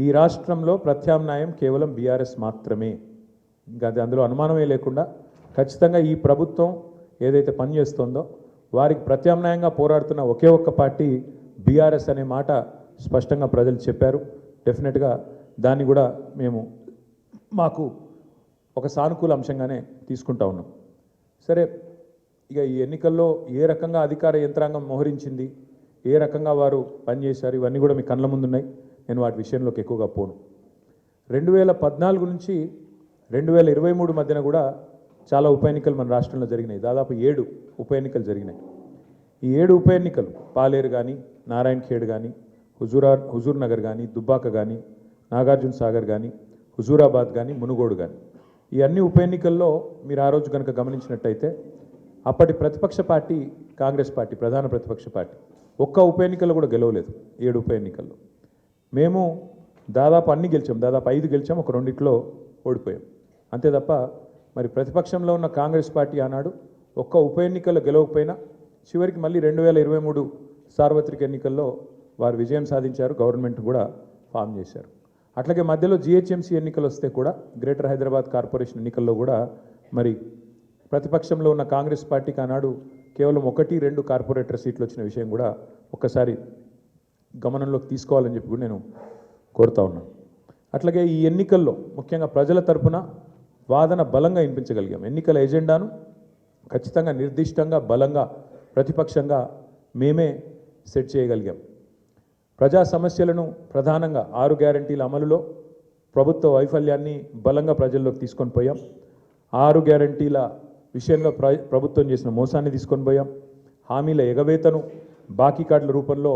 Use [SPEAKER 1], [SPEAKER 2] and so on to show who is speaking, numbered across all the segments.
[SPEAKER 1] ఈ రాష్ట్రంలో ప్రత్యామ్నాయం కేవలం బీఆర్ఎస్ మాత్రమే. ఇంకా అందులో అనుమానమే లేకుండా ఖచ్చితంగా ఈ ప్రభుత్వం ఏదైతే పనిచేస్తుందో వారికి ప్రత్యామ్నాయంగా పోరాడుతున్న ఒకే ఒక్క పార్టీ బీఆర్ఎస్ అనే మాట స్పష్టంగా ప్రజలు చెప్పారు. డెఫినెట్గా దాన్ని కూడా మేము మాకు ఒక సానుకూల అంశంగానే తీసుకుంటా ఉన్నాం. సరే, ఇక ఈ ఎన్నికల్లో ఏ రకంగా అధికార యంత్రాంగం మోహరించింది, ఏ రకంగా వారు పనిచేశారు, ఇవన్నీ కూడా మీ కళ్ళ ముందున్నాయి. నేను వాటి విషయంలోకి ఎక్కువగా పోను. 2014 నుంచి 2023 మధ్యన కూడా చాలా ఉప ఎన్నికలు మన రాష్ట్రంలో జరిగినాయి. దాదాపు 7 ఉప ఎన్నికలు జరిగినాయి. ఈ 7 ఉప ఎన్నికలు పాలేరు కానీ, నారాయణ ఖేడ్ కానీ, హుజూర్ నగర్ కానీ, దుబ్బాక కానీ, నాగార్జున సాగర్ కానీ, హుజూరాబాద్ కానీ, మునుగోడు కానీ, ఈ అన్ని ఉప ఎన్నికల్లో మీరు ఆ రోజు కనుక గమనించినట్టయితే అప్పటి ప్రతిపక్ష పార్టీ కాంగ్రెస్ పార్టీ, ప్రధాన ప్రతిపక్ష పార్టీ, ఒక్క ఉప ఎన్నికల్లో కూడా గెలవలేదు. 7 ఉప ఎన్నికల్లో మేము దాదాపు అన్ని గెలిచాం. దాదాపు 5 గెలిచాం, ఒక 2 ఓడిపోయాం అంతే తప్ప మరి ప్రతిపక్షంలో ఉన్న కాంగ్రెస్ పార్టీ ఆనాడు ఒక్క ఉప ఎన్నికల్లో గెలవకపోయినా చివరికి మళ్ళీ 2023 సార్వత్రిక ఎన్నికల్లో వారు విజయం సాధించారు, గవర్నమెంట్ కూడా ఫామ్ చేశారు. అట్లాగే మధ్యలో జిహెచ్ఎంసీ ఎన్నికలు వస్తే కూడా, గ్రేటర్ హైదరాబాద్ కార్పొరేషన్ ఎన్నికల్లో కూడా మరి ప్రతిపక్షంలో ఉన్న కాంగ్రెస్ పార్టీకి ఆనాడు కేవలం 1-2 కార్పొరేటర్ సీట్లు వచ్చిన విషయం కూడా ఒక్కసారి గమనంలోకి తీసుకోవాలని చెప్పి కూడా నేను కోరుతా ఉన్నాను. అట్లాగే ఈ ఎన్నికల్లో ముఖ్యంగా ప్రజల తరపున వాదన బలంగా వినిపించగలిగాం. ఎన్నికల ఎజెండాను ఖచ్చితంగా నిర్దిష్టంగా బలంగా ప్రతిపక్షంగా మేమే సెట్ చేయగలిగాం. ప్రజా సమస్యలను ప్రధానంగా 6 గ్యారంటీల అమలులో ప్రభుత్వ వైఫల్యాన్ని బలంగా ప్రజల్లోకి తీసుకొని పోయాం. 6 గ్యారంటీల విషయంలో ప్రభుత్వం చేసిన మోసాన్ని తీసుకొని పోయాం. హామీల ఎగవేతను బాకీ కార్డుల రూపంలో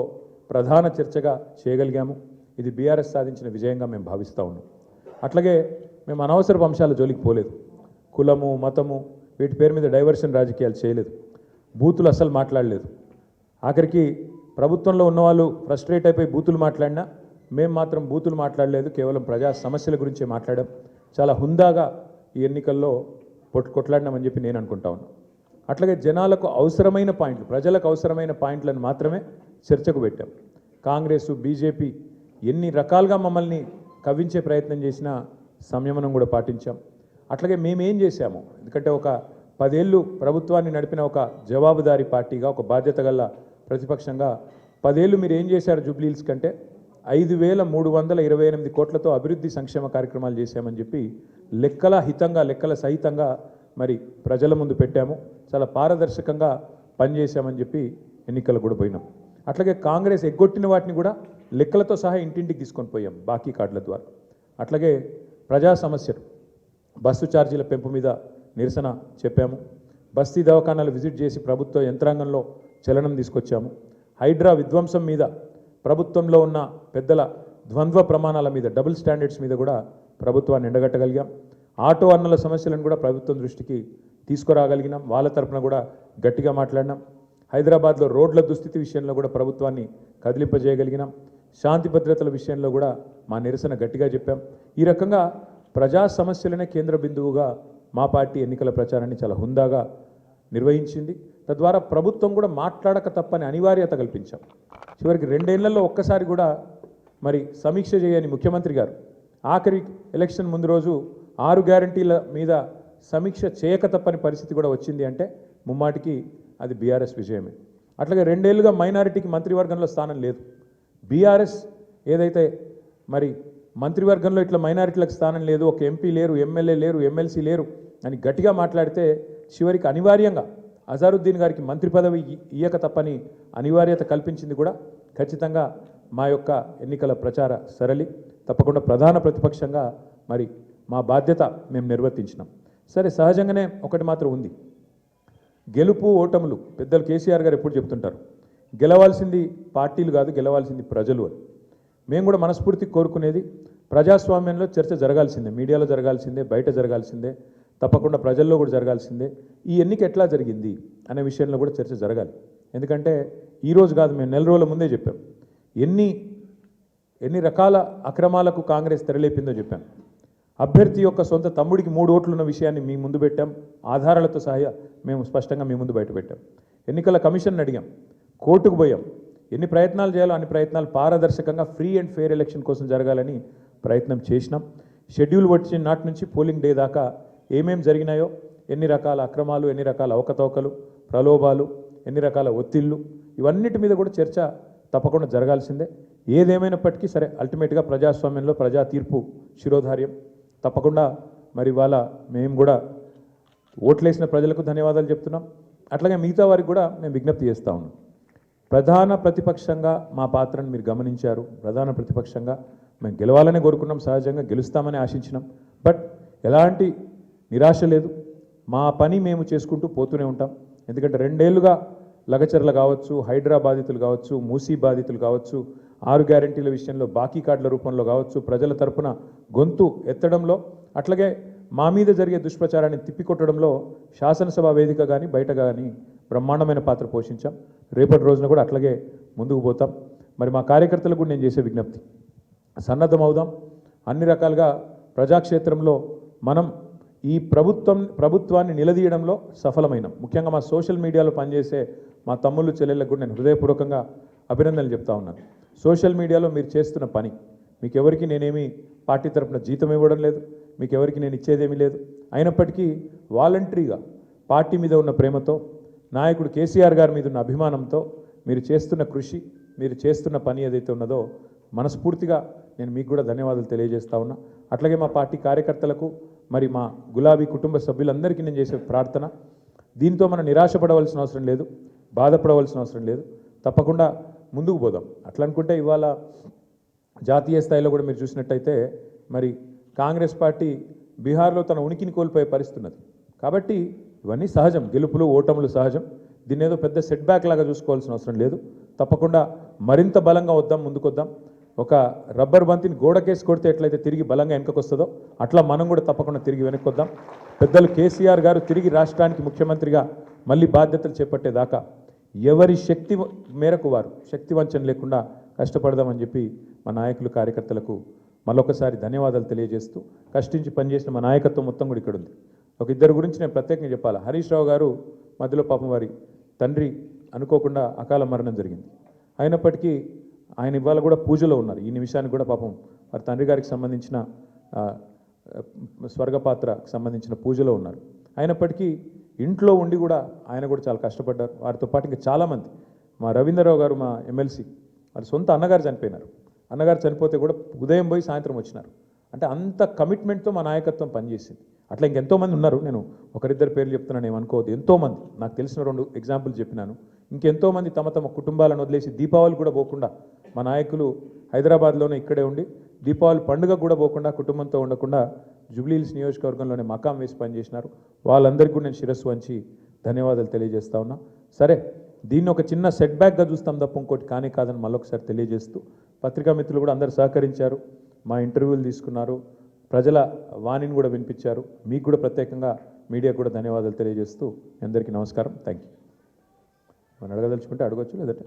[SPEAKER 1] ప్రధాన చర్చగా చేయగలిగాము. ఇది బీఆర్ఎస్ సాధించిన విజయంగా మేము భావిస్తూ ఉన్నాం. అట్లాగే మేము అనవసరపు అంశాల జోలికి పోలేదు. కులము, మతము వీటి పేరు మీద డైవర్షన్ రాజకీయాలు చేయలేదు. బూతులు అసలు మాట్లాడలేదు. ఆఖరికి ప్రభుత్వంలో ఉన్నవాళ్ళు ఫ్రస్ట్రేట్ అయిపోయి బూతులు మాట్లాడినా మేము మాత్రం బూతులు మాట్లాడలేదు. కేవలం ప్రజా సమస్యల గురించే మాట్లాడాం. చాలా హుందాగా ఈ ఎన్నికల్లో కొట్లాడినామని చెప్పి నేను అనుకుంటా ఉన్నాను. అట్లాగే జనాలకు అవసరమైన పాయింట్లు, ప్రజలకు అవసరమైన పాయింట్లను మాత్రమే చర్చకు పెట్టాం. కాంగ్రెస్, బీజేపీ ఎన్ని రకాలుగా మమ్మల్ని కవ్వించే ప్రయత్నం చేసినా సంయమనం కూడా పాటించాం. అట్లాగే మేమేం చేశాము, ఎందుకంటే ఒక 10 ఏళ్ళు ప్రభుత్వాన్ని నడిపిన ఒక జవాబుదారీ పార్టీగా, ఒక బాధ్యత గల ప్రతిపక్షంగా 10 ఏళ్ళు మీరు ఏం చేశారు జూబ్లీహిల్స్ కంటే 5,328 కోట్లతో అభివృద్ధి సంక్షేమ కార్యక్రమాలు చేశామని చెప్పి లెక్కల హితంగా, లెక్కల సహితంగా మరి ప్రజల ముందు పెట్టాము. చాలా పారదర్శకంగా పనిచేశామని చెప్పి ఎన్నికలు కూడా పోయినాం. అట్లాగే కాంగ్రెస్ ఎగ్గొట్టిన వాటిని కూడా లెక్కలతో సహా ఇంటింటికి తీసుకొని పోయాం బాకీ కార్డుల ద్వారా. అట్లాగే ప్రజా సమస్యలు, బస్సు ఛార్జీల పెంపు మీద నిరసన చెప్పాము. బస్తీ దవాఖానాలు విజిట్ చేసి ప్రభుత్వ యంత్రాంగంలో చలనం తీసుకొచ్చాము. హైడ్రా విధ్వంసం మీద, ప్రభుత్వంలో ఉన్న పెద్దల ద్వంద్వ ప్రమాణాల మీద, డబుల్ స్టాండర్డ్స్ మీద కూడా ప్రభుత్వాన్ని ఎండగట్టగలిగాం. ఆటో అన్నల సమస్యలను కూడా ప్రభుత్వం దృష్టికి తీసుకురాగలిగినాం. వాళ్ళ తరపున కూడా గట్టిగా మాట్లాడినాం. హైదరాబాద్లో రోడ్ల దుస్థితి విషయంలో కూడా ప్రభుత్వాన్ని కదిలింపజేయగలిగినాం. శాంతి భద్రతల విషయంలో కూడా మా నిరసన గట్టిగా చెప్పాం. ఈ రకంగా ప్రజా సమస్యలనే కేంద్ర బిందువుగా మా పార్టీ ఎన్నికల ప్రచారాన్ని చాలా హుందాగా నిర్వహించింది. తద్వారా ప్రభుత్వం కూడా మాట్లాడక తప్పని అనివార్యత కల్పించాం. చివరికి 2 ఏళ్లలో ఒక్కసారి కూడా మరి సమీక్ష చేయని ముఖ్యమంత్రి గారు ఆఖరి ఎలక్షన్ ముందు రోజు 6 గ్యారంటీల మీద సమీక్ష చేయక తప్పని పరిస్థితి కూడా వచ్చింది అంటే ముమ్మాటికి అది బీఆర్ఎస్ విజయమే. అట్లాగే 2 ఏళ్లుగా మైనారిటీకి మంత్రివర్గంలో స్థానం లేదు. బీఆర్ఎస్ ఏదైతే మరి మంత్రివర్గంలో ఇట్లా మైనారిటీలకు స్థానం లేదు, ఒక ఎంపీ లేరు, ఎమ్మెల్యే లేరు, ఎమ్మెల్సీ లేరు అని గట్టిగా మాట్లాడితే చివరికి అనివార్యంగా అజారుద్దీన్ గారికి మంత్రి పదవి ఇయ్యక తప్పని అనివార్యత కల్పించింది కూడా ఖచ్చితంగా మా యొక్క ఎన్నికల ప్రచార సరళి. తప్పకుండా ప్రధాన ప్రతిపక్షంగా మరి మా బాధ్యత మేము నిర్వర్తించినాం. సరే, సహజంగానే ఒకటి మాత్రం ఉంది, గెలుపు ఓటములు పెద్దలు కేసీఆర్ గారు ఎప్పుడు చెప్తుంటారు, గెలవాల్సింది పార్టీలు కాదు, గెలవాల్సింది ప్రజలు అని. మేము కూడా మనస్ఫూర్తి కోరుకునేది ప్రజాస్వామ్యంలో చర్చ జరగాల్సిందే, మీడియాలో జరగాల్సిందే, బయట జరగాల్సిందే, తప్పకుండా ప్రజల్లో కూడా జరగాల్సిందే. ఈ ఎన్నిక ఎట్లా జరిగింది అనే విషయంలో కూడా చర్చ జరగాలి. ఎందుకంటే ఈరోజు కాదు, మేము 4 రోజుల ముందే చెప్పాం ఎన్ని రకాల అక్రమాలకు కాంగ్రెస్ తెరలేపిందో చెప్పాం. అభ్యర్థి యొక్క సొంత తమ్ముడికి 3 ఓట్లు ఉన్న విషయాన్ని మీ ముందు పెట్టాం. ఆధారాలతో సహా మేము స్పష్టంగా మీ ముందు బయట పెట్టాం. ఎన్నికల కమిషన్ అడిగాం, కోర్టుకు పోయాం. ఎన్ని ప్రయత్నాలు చేయాలో అన్ని ప్రయత్నాలు పారదర్శకంగా ఫ్రీ అండ్ ఫెయిర్ ఎలక్షన్ కోసం జరగాలని ప్రయత్నం చేసినాం. షెడ్యూల్ వచ్చిన నాటి నుంచి పోలింగ్ డే దాకా ఏమేం జరిగినాయో, ఎన్ని రకాల అక్రమాలు, ఎన్ని రకాల అవకతవకలు, ప్రలోభాలు, ఎన్ని రకాల ఒత్తిళ్ళు, ఇవన్నిటి మీద కూడా చర్చ తప్పకుండా జరగాల్సిందే. ఏదేమైనప్పటికీ సరే, అల్టిమేట్గా ప్రజాస్వామ్యంలో ప్రజా తీర్పు శిరోధార్యం. తప్పకుండా మరి వాళ్ళ మేము కూడా ఓట్లేసిన ప్రజలకు ధన్యవాదాలు చెప్తున్నాం. అట్లాగే మిగతా వారికి కూడా మేము విజ్ఞప్తి చేస్తూ ఉన్నాం. ప్రధాన ప్రతిపక్షంగా మా పాత్రను మీరు గమనించారు. ప్రధాన ప్రతిపక్షంగా మేము గెలవాలనే కోరుకున్నాం, సహజంగా గెలుస్తామని ఆశించినాం. బట్ ఎలాంటి నిరాశ లేదు. మా పని మేము చేసుకుంటూ పోతూనే ఉంటాం. ఎందుకంటే 2 ఏళ్లుగా లగచర్ల కావచ్చు, హైడ్రా బాధితులు కావచ్చు, మూసీ బాధితులు కావచ్చు, 6 గ్యారెంటీల విషయంలో బాకీ కార్డుల రూపంలో కావచ్చు, ప్రజల తరపున గొంతు ఎత్తడంలో, అట్లాగే మా మీద జరిగే దుష్ప్రచారాన్ని తిప్పికొట్టడంలో శాసనసభ వేదిక కానీ బయట కానీ బ్రహ్మాండమైన పాత్ర పోషించాం. రేపటి రోజున కూడా అట్లాగే ముందుకు పోతాం. మరి మా కార్యకర్తలకు కూడా నేను చేసే విజ్ఞప్తి, సన్నద్ధమవుదాం. అన్ని రకాలుగా ప్రజాక్షేత్రంలో మనం ఈ ప్రభుత్వాన్ని నిలదీయడంలో సఫలమైనాం. ముఖ్యంగా మా సోషల్ మీడియాలో పనిచేసే మా తమ్ముళ్ళు చెల్లెళ్ళకు కూడా నేను హృదయపూర్వకంగా అభినందనలు చెప్తా ఉన్నాను. సోషల్ మీడియాలో మీరు చేస్తున్న పని, మీకు ఎవరికి నేనేమి పార్టీ తరపున జీతం ఇవ్వడం లేదు, మీకు ఎవరికి నేను ఇచ్చేదేమీ లేదు. అయినప్పటికీ వాలంటరీగా పార్టీ మీద ఉన్న ప్రేమతో, నాయకుడు కేసీఆర్ గారి మీద ఉన్న అభిమానంతో మీరు చేస్తున్న కృషి, మీరు చేస్తున్న పని ఏదైతే ఉన్నదో మనస్ఫూర్తిగా నేను మీకు కూడా ధన్యవాదాలు తెలియజేస్తా ఉన్నా. అట్లాగే మా పార్టీ కార్యకర్తలకు, మరి మా గులాబీ కుటుంబ సభ్యులందరికీ నేను చేసే ప్రార్థన, దీంతో మనం నిరాశపడవలసిన అవసరం లేదు, బాధపడవలసిన అవసరం లేదు. తప్పకుండా ముందుకు పోదాం. అట్లా అనుకుంటే ఇవాళ జాతీయ స్థాయిలో కూడా మీరు చూసినట్టయితే మరి కాంగ్రెస్ పార్టీ బీహార్లో తన ఉనికిని కోల్పోయే పరిస్థితి ఉన్నది. కాబట్టి ఇవన్నీ సహజం, గెలుపులు ఓటములు సహజం. దీన్ని ఏదో పెద్ద సెట్ బ్యాక్ లాగా చూసుకోవాల్సిన అవసరం లేదు. తప్పకుండా మరింత బలంగా వద్దాం, ముందుకొద్దాం. ఒక రబ్బర్ బంతిని గోడకేసి కొడితే ఎట్లయితే తిరిగి బలంగా వెనకకొస్తుందో అట్లా మనం కూడా తప్పకుండా తిరిగి వెనక్కొద్దాం. పెద్దలు కేసీఆర్ గారు తిరిగి రాష్ట్రానికి ముఖ్యమంత్రిగా మళ్ళీ బాధ్యతలు చేపట్టేదాకా ఎవరి శక్తి మేరకు వారు శక్తి వంచన లేకుండా కష్టపడదామని చెప్పి మా నాయకులు కార్యకర్తలకు మళ్ళొకసారి ధన్యవాదాలు తెలియజేస్తూ, కష్టించి పనిచేసిన మా నాయకత్వం మొత్తం కూడా ఇక్కడ ఉంది. ఒక ఇద్దరు గురించి నేను ప్రత్యేకంగా చెప్పాలి. హరీష్ రావు గారు మధ్యలో పాపం వారి తండ్రి అనుకోకుండా అకాల మరణం జరిగింది. అయినప్పటికీ ఆయన ఇవాళ కూడా పూజలో ఉన్నారు. ఈ నిమిషానికి కూడా పాపం వారి తండ్రి గారికి సంబంధించిన స్వర్గపాత్రకు సంబంధించిన పూజలో ఉన్నారు. అయినప్పటికీ ఇంట్లో ఉండి కూడా ఆయన కూడా చాలా కష్టపడ్డారు. వారితో పాటు ఇంకా చాలామంది, మా రవీంద్రరావు గారు మా ఎమ్మెల్సీ, వారి సొంత అన్నగారు చనిపోయినారు. అన్నగారు చనిపోతే కూడా ఉదయం పోయి సాయంత్రం వచ్చినారు. అంటే అంత కమిట్మెంట్తో మా నాయకత్వం పనిచేసింది. అట్లా ఇంకెంతోమంది ఉన్నారు. నేను ఒకరిద్దరు పేర్లు చెప్తున్నాను, ఏమనుకోవద్దు. ఎంతోమంది నాకు తెలిసిన 2 ఎగ్జాంపుల్ చెప్పినాను. ఇంకెంతోమంది తమ తమ కుటుంబాలను వదిలేసి దీపావళి కూడా పోకుండా, మా నాయకులు హైదరాబాద్లోనే ఇక్కడే ఉండి దీపావళి పండుగ కూడా పోకుండా, కుటుంబంతో ఉండకుండా జూబ్లీహిల్స్ నియోజకవర్గంలోనే మకాం వేసి పనిచేసినారు. వాళ్ళందరికీ కూడా నేను శిరస్సు వంచి ధన్యవాదాలు తెలియజేస్తా ఉన్నా. సరే, దీన్ని ఒక చిన్న సెట్ బ్యాక్గా చూస్తాం తప్ప ఇంకోటి కానీ కాదని మళ్ళొకసారి తెలియజేస్తూ, పత్రికా మిత్రులు కూడా అందరూ సహకరించారు, మా ఇంటర్వ్యూలు తీసుకున్నారు, ప్రజల వాణిని కూడా వినిపించారు. మీకు కూడా ప్రత్యేకంగా మీడియా కూడా ధన్యవాదాలు తెలియజేస్తూ అందరికీ నమస్కారం. Thank you. మనం అడగదలుచుకుంటే అడగచ్చు, లేదంటే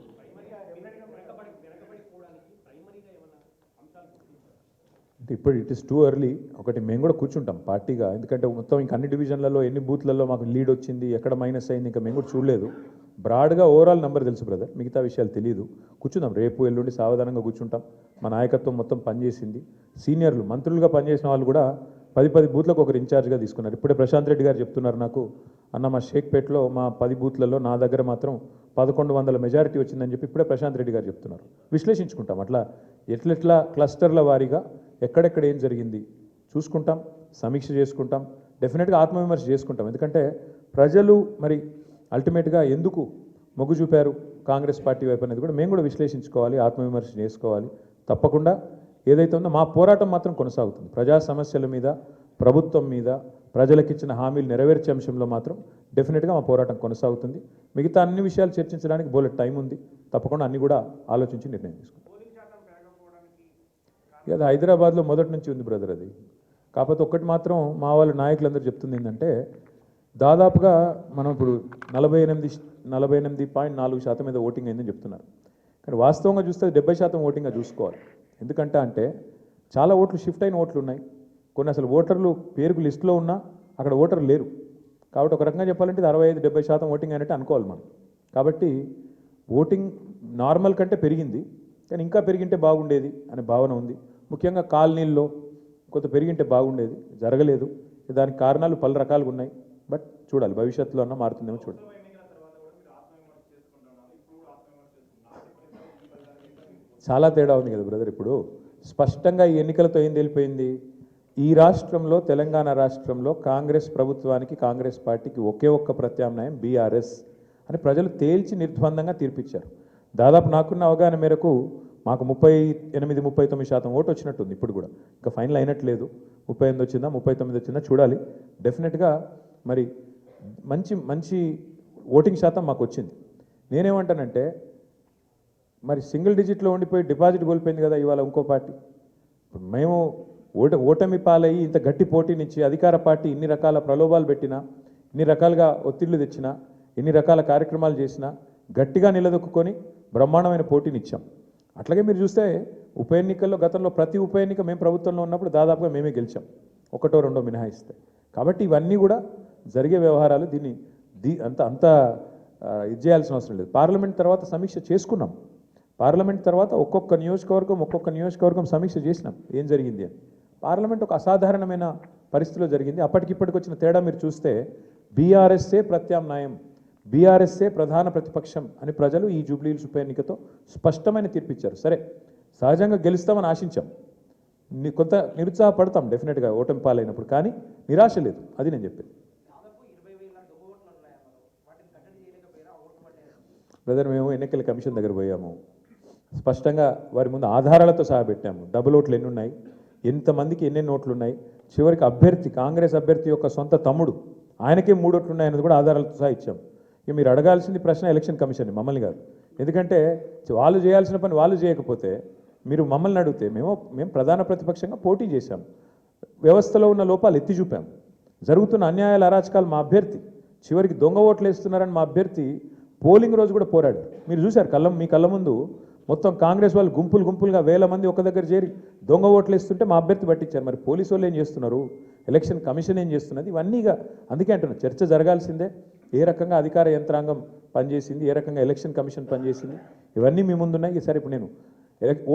[SPEAKER 1] అంటే ఇప్పుడు ఇట్ ఇస్ టూ ఎర్లీ. ఒకటి మేము కూడా కూర్చుంటాం పార్టీగా, ఎందుకంటే మొత్తం ఇంకా అన్ని డివిజన్లలో ఎన్ని బూత్లలో మాకు లీడ్ వచ్చింది, ఎక్కడ మైనస్ అయింది, ఇంకా మేము కూడా చూడలేదు. బ్రాడ్గా ఓవరాల్ నెంబర్ తెలుసు బ్రదర్, మిగతా విషయాలు తెలియదు. కూర్చుందాం, రేపు ఎల్లుండి సావధానంగా కూర్చుంటాం. మా నాయకత్వం మొత్తం పనిచేసింది. సీనియర్లు మంత్రులుగా పనిచేసిన వాళ్ళు కూడా 10 బూత్లకు ఒకరు ఇన్ఛార్జ్గా తీసుకున్నారు. ఇప్పుడే ప్రశాంత్ రెడ్డి గారు చెప్తున్నారు నాకు, అన్న మా షేక్పేట్లో మా 10 బూత్లలో నా దగ్గర మాత్రం 1100 మెజారిటీ వచ్చిందని చెప్పి ఇప్పుడే ప్రశాంత్ రెడ్డి గారు చెప్తున్నారు. విశ్లేషించుకుంటాం, అట్లా ఎట్లెట్లా క్లస్టర్ల వారీగా ఎక్కడెక్కడ ఏం జరిగింది చూసుకుంటాం, సమీక్ష చేసుకుంటాం, డెఫినెట్గా ఆత్మవిమర్శ చేసుకుంటాం. ఎందుకంటే ప్రజలు మరి అల్టిమేట్గా ఎందుకు మొగ్గు చూపారు కాంగ్రెస్ పార్టీ వైపు అనేది కూడా మేము కూడా విశ్లేషించుకోవాలి, ఆత్మవిమర్శ చేసుకోవాలి. తప్పకుండా ఏదైతే ఉందో మా పోరాటం మాత్రం కొనసాగుతుంది. ప్రజా సమస్యల మీద, ప్రభుత్వం మీద, ప్రజలకిచ్చిన హామీలు నెరవేర్చే అంశంలో మాత్రం డెఫినెట్గా మా పోరాటం కొనసాగుతుంది. మిగతా అన్ని విషయాలు చర్చించడానికి బోలెడ్ టైం ఉంది. తప్పకుండా అన్ని కూడా ఆలోచించి నిర్ణయం తీసుకుంటాం. అది హైదరాబాద్లో మొదటి నుంచి ఉంది బ్రదర్ అది. కాకపోతే ఒక్కటి మాత్రం మా వాళ్ళ నాయకులందరూ చెప్తుంది ఏంటంటే, దాదాపుగా మనం ఇప్పుడు 48.4% మీద ఓటింగ్ అయిందని చెప్తున్నారు. కానీ వాస్తవంగా చూస్తే 70% ఓటింగ్గా చూసుకోవాలి. ఎందుకంటే అంటే చాలా ఓట్లు షిఫ్ట్ అయిన ఓట్లు ఉన్నాయి. కొన్ని అసలు ఓటర్లు పేరుకు లిస్టులో ఉన్నా అక్కడ ఓటర్లు లేరు. కాబట్టి ఒక రకంగా చెప్పాలంటే 65-70% ఓటింగ్ అయినట్టు అనుకోవాలి మనం. కాబట్టి ఓటింగ్ నార్మల్ కంటే పెరిగింది, కానీ ఇంకా పెరిగింటే బాగుండేది అనే భావన ఉంది. ముఖ్యంగా కాలనీల్లో కొంత పెరిగింటే బాగుండేది, జరగలేదు. దానికి కారణాలు పలు రకాలుగా ఉన్నాయి. బట్ చూడాలి, భవిష్యత్తులో అన్న మారుతుందేమో చూడాలి. చాలా తేడా ఉంది కదా బ్రదర్. ఇప్పుడు స్పష్టంగా ఈ ఎన్నికలతో ఏం తెలిపోయింది, ఈ రాష్ట్రంలో తెలంగాణ రాష్ట్రంలో కాంగ్రెస్ ప్రభుత్వానికి కాంగ్రెస్ పార్టీకి ఒకే ఒక్క ప్రత్యామ్నాయం బీఆర్ఎస్ అని ప్రజలు తేల్చి నిర్ద్వందంగా తీర్పిచ్చారు. దాదాపు నాకున్న అవగాహన మేరకు మాకు 38-39% ఓటు వచ్చినట్టుంది. ఇప్పుడు కూడా ఇంకా ఫైనల్ అయినట్లేదు. 38 వచ్చిందా 39 వచ్చిందా చూడాలి. డెఫినెట్గా మరి మంచి మంచి ఓటింగ్ శాతం మాకు వచ్చింది. నేనేమంటానంటే మరి సింగిల్ డిజిట్లో ఉండిపోయి డిపాజిట్ కోల్పోయింది కదా ఇవాళ ఇంకో పార్టీ. మేము ఓటమి పాలయ్యి ఇంత గట్టి పోటీనిచ్చి అధికార పార్టీ ఇన్ని రకాల ప్రలోభాలు పెట్టినా, ఇన్ని రకాలుగా ఒత్తిళ్లు తెచ్చినా, ఎన్ని రకాల కార్యక్రమాలు చేసినా గట్టిగా నిలదొక్కుని బ్రహ్మాండమైన పోటీనిచ్చాం. అట్లాగే మీరు చూస్తే ఉప ఎన్నికల్లో గతంలో ప్రతి ఉప ఎన్నిక మేము ప్రభుత్వంలో ఉన్నప్పుడు దాదాపుగా మేమే గెలిచాం, ఒకటో రెండో మినహాయిస్తే. కాబట్టి ఇవన్నీ కూడా జరిగే వ్యవహారాలు. దీన్ని అంత ఇది చేయాల్సిన అవసరం లేదు. పార్లమెంట్ తర్వాత సమీక్ష చేసుకున్నాం. పార్లమెంట్ తర్వాత ఒక్కొక్క నియోజకవర్గం సమీక్ష చేసినాం ఏం జరిగింది అని. పార్లమెంట్ ఒక అసాధారణమైన పరిస్థితిలో జరిగింది. అప్పటికిప్పటికి వచ్చిన తేడా మీరు చూస్తే బీఆర్ఎస్ఏ ప్రత్యామ్నాయం, బీఆర్ఎస్ఏ ప్రధాన ప్రతిపక్షం అని ప్రజలు ఈ జూబ్లీహిల్స్ ఉప ఎన్నికతో స్పష్టమైన తీర్పిచ్చారు. సరే, సహజంగా గెలుస్తామని ఆశించాం, కొంత నిరుత్సాహపడతాం డెఫినెట్గా ఓటమి పాలైనప్పుడు, కానీ నిరాశ లేదు. అది నేను చెప్పేది. బ్రదర్, మేము ఎన్నికల కమిషన్ దగ్గర పోయాము, స్పష్టంగా వారి ముందు ఆధారాలతో సహా పెట్టాము. డబుల్ ఓట్లు ఎన్ని ఉన్నాయి, ఎంతమందికి ఎన్నెన్ని ఓట్లు ఉన్నాయి, చివరికి అభ్యర్థి కాంగ్రెస్ అభ్యర్థి యొక్క సొంత తమ్ముడు ఆయనకే 3 ఓట్లు ఉన్నాయన్నది కూడా ఆధారాలతో సహా ఇచ్చాం. ఇక మీరు అడగాల్సింది ప్రశ్న ఎలక్షన్ కమిషన్ మమ్మల్ని కాదు. ఎందుకంటే వాళ్ళు చేయాల్సిన పని వాళ్ళు చేయకపోతే మీరు మమ్మల్ని అడిగితే మేము ప్రధాన ప్రతిపక్షంగా పోటీ చేశాం, వ్యవస్థలో ఉన్న లోపాలు ఎత్తి చూపాం, జరుగుతున్న అన్యాయాల అరాచకాలు మా అభ్యర్థి, చివరికి దొంగ ఓట్లు వేస్తున్నారని మా అభ్యర్థి పోలింగ్ రోజు కూడా పోరాడు. మీరు చూశారు మీ కళ్ళ ముందు మొత్తం కాంగ్రెస్ వాళ్ళు గుంపులుగా 1000 మంది ఒక దగ్గర చేరి దొంగ ఓట్లు వేస్తుంటే మా అభ్యర్థి పట్టించారు. మరి పోలీసు వాళ్ళు ఏం చేస్తున్నారు, ఎలక్షన్ కమిషన్ ఏం చేస్తున్నది, ఇవన్నీగా అందుకే అంటున్నా చర్చ జరగాల్సిందే. ఏ రకంగా అధికార యంత్రాంగం పనిచేసింది, ఏ రకంగా ఎలక్షన్ కమిషన్ పనిచేసింది, ఇవన్నీ మీ ముందున్నాయి. సరే, ఇప్పుడు నేను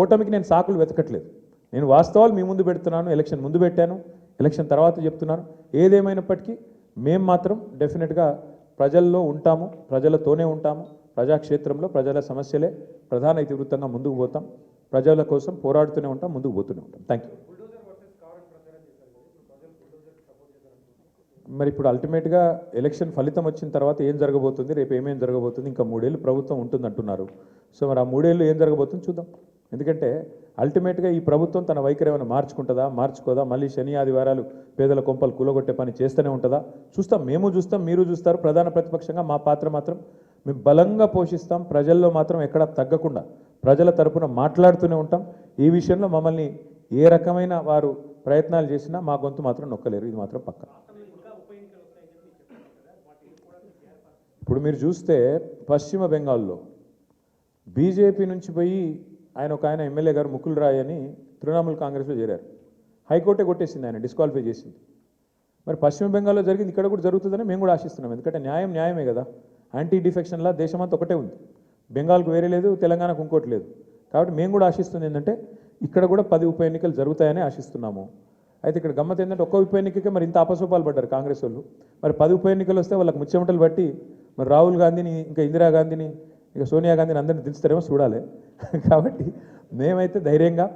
[SPEAKER 1] ఓటమికి నేను సాకులు వెతకట్లేదు, నేను వాస్తవాలు మీ ముందు పెడుతున్నాను. ఎలక్షన్ ముందు పెట్టాను, ఎలక్షన్ తర్వాత చెప్తున్నాను. ఏదేమైనప్పటికీ మేము మాత్రం డెఫినెట్గా ప్రజల్లో ఉంటాము, ప్రజలతోనే ఉంటాము. ప్రజాక్షేత్రంలో ప్రజల సమస్యలే ప్రధాన ఇతివృత్తంగా ముందుకు పోతాం, ప్రజల కోసం పోరాడుతూనే ఉంటాం, ముందుకు పోతూనే ఉంటాం. Thank you. మరి ఇప్పుడు అల్టిమేట్గా ఎలక్షన్ ఫలితం వచ్చిన తర్వాత ఏం జరగబోతుంది, రేపు ఏమేం జరగబోతుంది, ఇంకా 3 ఏళ్ళు ప్రభుత్వం ఉంటుంది అంటున్నారు. సో మరి ఆ 3 ఏళ్ళు ఏం జరగబోతుంది చూద్దాం. ఎందుకంటే అల్టిమేట్గా ఈ ప్రభుత్వం తన వైఖరి ఏమైనా మార్చుకోదా, మళ్ళీ శని ఆదివారాలు పేదల కొంపలు కూలగొట్టే పని చేస్తూనే ఉంటుందా చూస్తాం. మేము చూస్తాం, మీరు చూస్తారు. ప్రధాన ప్రతిపక్షంగా మా పాత్ర మాత్రం మేము బలంగా పోషిస్తాం. ప్రజల్లో మాత్రం ఎక్కడా తగ్గకుండా ప్రజల తరపున మాట్లాడుతూనే ఉంటాం. ఈ విషయంలో మమ్మల్ని ఏ రకమైన వారు ప్రయత్నాలు చేసినా మా గొంతు మాత్రం నొక్కలేరు, ఇది మాత్రం పక్క. ఇప్పుడు మీరు చూస్తే పశ్చిమ బెంగాల్లో బీజేపీ నుంచి పోయి ఒక ఆయన ఎమ్మెల్యే గారు ముకుల్ రాయ్ అని తృణమూల్ కాంగ్రెస్లో చేరారు. హైకోర్టే కొట్టేసింది, ఆయన డిస్క్వాలిఫై చేసింది. మరి పశ్చిమ బెంగాల్లో జరిగింది ఇక్కడ కూడా జరుగుతుందని మేము కూడా ఆశిస్తున్నాం. ఎందుకంటే న్యాయమే కదా. యాంటీ డిఫెక్షన్లా దేశమంతా ఒకటే ఉంది, బెంగాల్కు వేరే లేదు, తెలంగాణకు ఇంకోటి లేదు. కాబట్టి మేము కూడా ఆశిస్తుంది ఏంటంటే ఇక్కడ కూడా 10 ఉప ఎన్నికలు జరుగుతాయని ఆశిస్తున్నాము. అయితే ఇక్కడ గమ్మత్ ఏంటంటే ఒక్క ఉప ఎన్నికకే మరి ఇంత అపసోపాలు పడ్డారు కాంగ్రెస్ వాళ్ళు. మరి 10 ఉప ఎన్నికలు వస్తే వాళ్ళకి ముచ్చెమటలు బట్టి మరి రాహుల్ గాంధీని, ఇంకా ఇందిరాగాంధీని, ఇక సోనియా గాంధీని అందరినీ దించుతారేమో చూడాలి. కాబట్టి మేమైతే ధైర్యంగా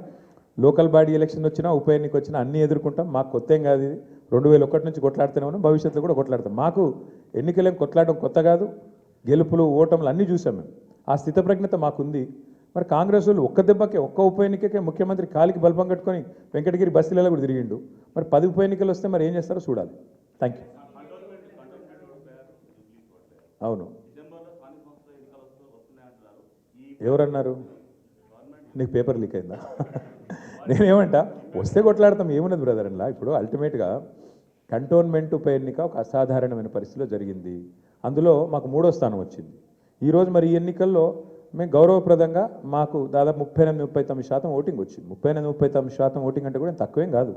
[SPEAKER 1] లోకల్ బాడీ ఎలక్షన్ వచ్చినా ఉప ఎన్నిక వచ్చినా అన్నీ ఎదుర్కొంటాం. మాకు కొత్త ఏం కాదు, ఇది 2001 నుంచి కొట్లాడుతూనే ఉన్నాం, భవిష్యత్తులో కూడా కొట్లాడతాం. మాకు ఎన్నికలేం కొట్లాడడం కొత్త కాదు, గెలుపులు ఓటములు అన్నీ చూసాం మేము. ఆ స్థితప్రజ్ఞత మాకుంది. మరి కాంగ్రెస్ వాళ్ళు ఒక్క దెబ్బకే ఒక్క ఉప ఎన్నికకే ముఖ్యమంత్రి కాలికి బల్బం కట్టుకొని వెంకటగిరి బస్తీలలో కూడా తిరిగిండు. మరి 10 ఉప ఎన్నికలు వస్తే మరి ఏం చేస్తారో చూడాలి. Thank you. అవును, ఎవరన్నారు? నీకు పేపర్ లీక్ అయిందా? నేనేమంటా, వస్తే కొట్లాడతాం, ఏమున్నది బ్రదర్ అలా. ఇప్పుడు అల్టిమేట్గా కంటోన్మెంట్ ఉప ఎన్నిక ఒక అసాధారణమైన పరిస్థితిలో జరిగింది. అందులో మాకు 3వ స్థానం వచ్చింది. ఈరోజు మరి ఈ ఎన్నికల్లో మేము గౌరవప్రదంగా మాకు దాదాపు 38-39% ఓటింగ్ వచ్చింది. 38-39% ఓటింగ్ అంటే కూడా తక్కువేం కాదు.